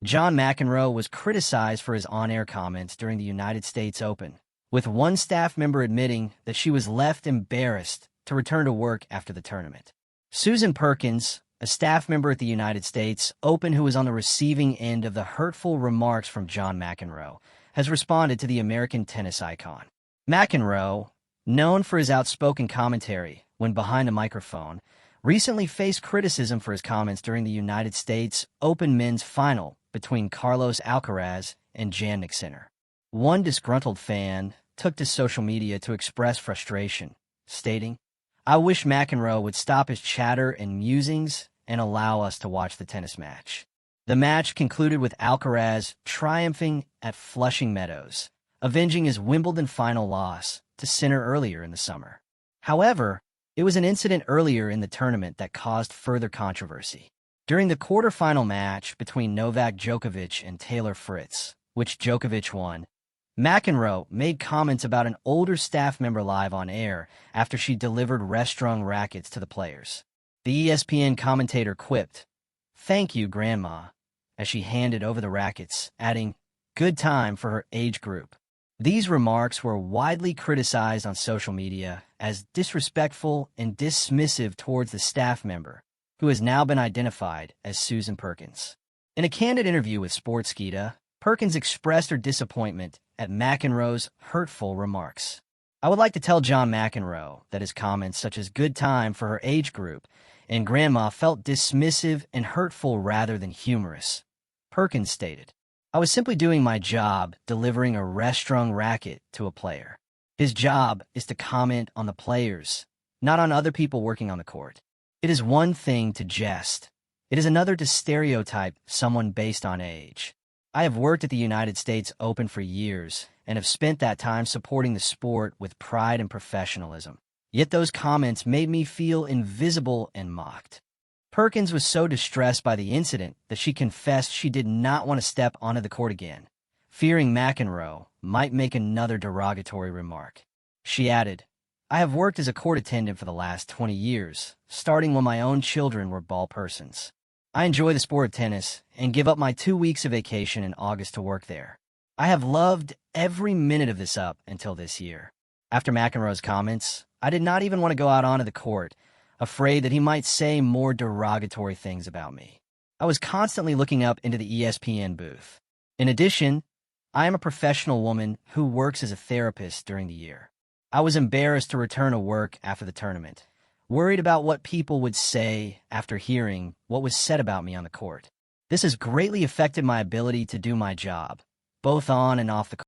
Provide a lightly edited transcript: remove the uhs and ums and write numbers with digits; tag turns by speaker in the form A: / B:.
A: John McEnroe was criticized for his on-air comments during the United States Open, with one staff member admitting that she was left embarrassed to return to work after the tournament. Susan Perkins, a staff member at the United States Open who was on the receiving end of the hurtful remarks from John McEnroe, has responded to the American tennis icon. McEnroe, known for his outspoken commentary when behind a microphone, recently faced criticism for his comments during the United States Open men's final between Carlos Alcaraz and John McEnroe. One disgruntled fan took to social media to express frustration, stating, "I wish McEnroe would stop his chatter and musings and allow us to watch the tennis match." The match concluded with Alcaraz triumphing at Flushing Meadows, avenging his Wimbledon final loss to Sinner earlier in the summer. However, it was an incident earlier in the tournament that caused further controversy. During the quarterfinal match between Novak Djokovic and Taylor Fritz, which Djokovic won, McEnroe made comments about an older staff member live on air after she delivered rest-strung rackets to the players. The ESPN commentator quipped, "Thank you, Grandma," as she handed over the rackets, adding, "Good time for her age group." These remarks were widely criticized on social media as disrespectful and dismissive towards the staff member, who has now been identified as Susan Perkins. In a candid interview with Sportskeeda, Perkins expressed her disappointment at McEnroe's hurtful remarks. "I would like to tell John McEnroe that his comments such as 'good time for her age group' and 'grandma' felt dismissive and hurtful rather than humorous," Perkins stated. "I was simply doing my job delivering a rest-strung racket to a player. His job is to comment on the players, not on other people working on the court. It is one thing to jest. It is another to stereotype someone based on age. I have worked at the United States Open for years and have spent that time supporting the sport with pride and professionalism. Yet those comments made me feel invisible and mocked." Perkins was so distressed by the incident that she confessed she did not want to step onto the court again, fearing McEnroe might make another derogatory remark. She added, "I have worked as a court attendant for the last 20 years, starting when my own children were ball persons. I enjoy the sport of tennis and give up my 2 weeks of vacation in August to work there. I have loved every minute of this up until this year." After McEnroe's comments, "I did not even want to go out onto the court, afraid that he might say more derogatory things about me. I was constantly looking up into the ESPN booth. In addition, I am a professional woman who works as a therapist during the year. I was embarrassed to return to work after the tournament, worried about what people would say after hearing what was said about me on the court. This has greatly affected my ability to do my job, both on and off the court.